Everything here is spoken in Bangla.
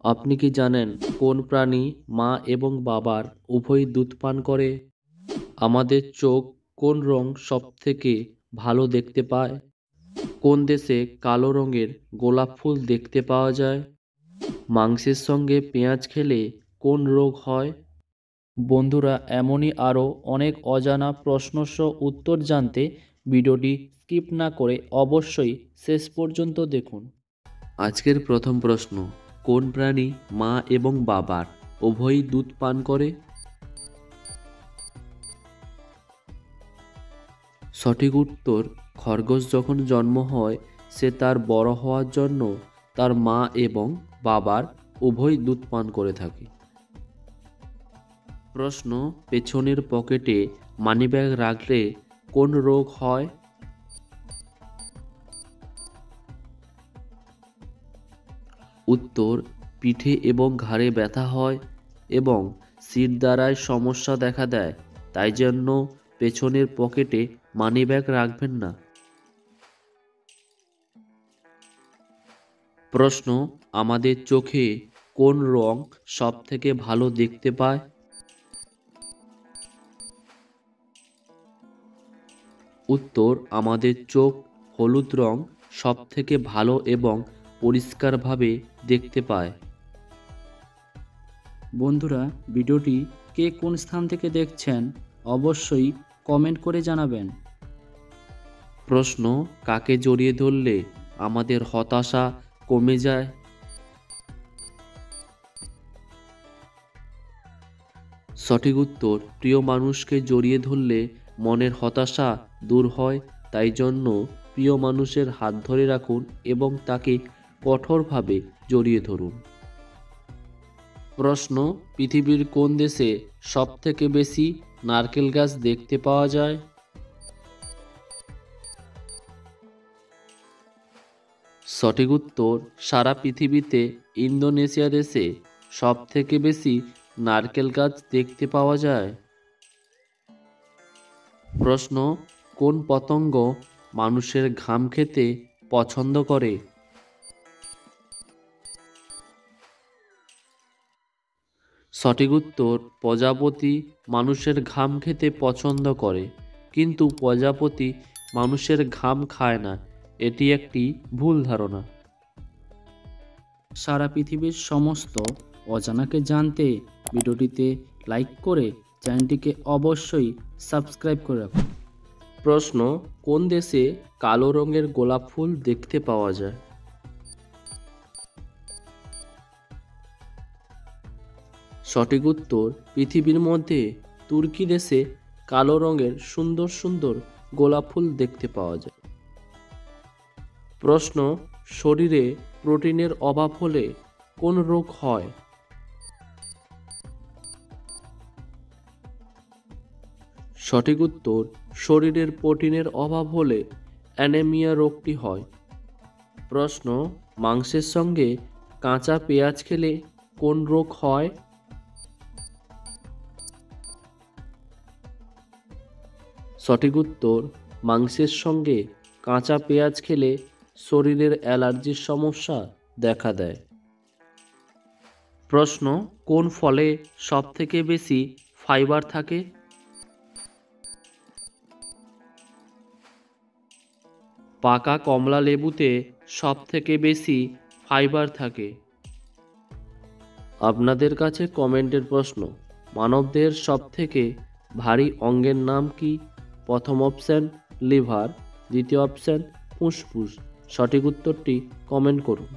আপনি কি জানেন কোন প্রাণী মা এবং বাবার উভয় দুধ পান করে? আমাদের চোখ কোন রং সবথেকে ভালো দেখতে পায়? কোন দেশে কালো রঙের গোলাপ ফুল দেখতে পাওয়া যায়? মাংসের সঙ্গে পেঁয়াজ খেলে কোন রোগ হয়? বন্ধুরা, এমনই আরও অনেক অজানা প্রশ্নসহ উত্তর জানতে ভিডিওটি স্কিপ না করে অবশ্যই শেষ পর্যন্ত দেখুন। আজকের প্রথম প্রশ্ন, কোন প্রাণী মা এবং বাবার উভয়ই দুধ পান করে? সঠিক উত্তর, খরগোশ যখন জন্ম হয় সে তার বড় হওয়ার জন্য তার মা এবং বাবার উভয় দুধ পান করে থাকে। প্রশ্ন, পেছনের পকেটে মানিব্যাগ রাখলে কোন রোগ হয়? উত্তর, পিঠে এবং ঘাড়ে ব্যথা হয় এবং সিট দ্বারায় সমস্যা দেখা দেয়, তাই জন্য পেছনের পকেটে মানিব্যাগ রাখবেন না। প্রশ্ন, আমাদের চোখে কোন রং সব থেকে ভালো দেখতে পায়? উত্তর, আমাদের চোখ হলুদ রং সব থেকে ভালো এবং পরিষ্কারভাবে দেখতে পায়। বন্ধুরা, ভিডিওটি কে কোন স্থান থেকে দেখছেন অবশ্যই কমেন্ট করে জানাবেন। প্রশ্ন, কাকে জড়িয়ে ধরলে আমাদের হতাশা কমে যায়? সঠিক উত্তর, প্রিয় মানুষকে জড়িয়ে ধরলে মনের হতাশা দূর হয়, তাই জন্য প্রিয় মানুষের হাত ধরে রাখুন এবং তাকে কঠোরভাবে জড়িয়ে ধরুন। প্রশ্ন, পৃথিবীর কোন দেশে সবথেকে বেশি নারকেল গাছ দেখতে পাওয়া যায়? সঠিক উত্তর, সারা পৃথিবীতে ইন্দোনেশিয়া দেশে সবথেকে বেশি নারকেল গাছ দেখতে পাওয়া যায়। প্রশ্ন, কোন পতঙ্গ মানুষের ঘাম খেতে পছন্দ করে? সঠিক উত্তর, প্রজাপতি মানুষের ঘাম খেতে পছন্দ করে, কিন্তু প্রজাপতি মানুষের ঘাম খায় না, এটি একটি ভুল ধারণা। সারা পৃথিবীর সমস্ত অজানাকে জানতে ভিডিওটিতে লাইক করে চ্যানেলটিকে অবশ্যই সাবস্ক্রাইব করে রাখুন। প্রশ্ন, কোন দেশে কালো রঙের গোলাপ ফুল দেখতে পাওয়া যায়? সঠিক উত্তর, পৃথিবীর মধ্যে তুর্কি দেশে কালো রঙের সুন্দর সুন্দর গোলাপ ফুল দেখতে পাওয়া যায়। প্রশ্ন, শরীরে প্রোটিনের অভাব হলে কোন রোগ হয়? সঠিক উত্তর, শরীরের প্রোটিনের অভাব হলে অ্যানিমিয়া রোগটি হয়। প্রশ্ন, মাংসের সঙ্গে কাঁচা পেঁয়াজ খেলে কোন রোগ হয়? সঠিক উত্তর, মাংসের সঙ্গে কাঁচা পেঁয়াজ খেলে শরীরের অ্যালার্জির সমস্যা দেখা দেয়। প্রশ্ন, কোন ফলে সবথেকে বেশি ফাইবার থাকে? পাকা কমলা লেবুতে সবথেকে বেশি ফাইবার থাকে। আপনাদের কাছে কমেন্টের প্রশ্ন, মানবদেহের সবথেকে ভারী অঙ্গের নাম কি? প্রথম অপশান লিভার, দ্বিতীয় অপশান ফুসফুস। সঠিক উত্তরটি কমেন্ট করুন।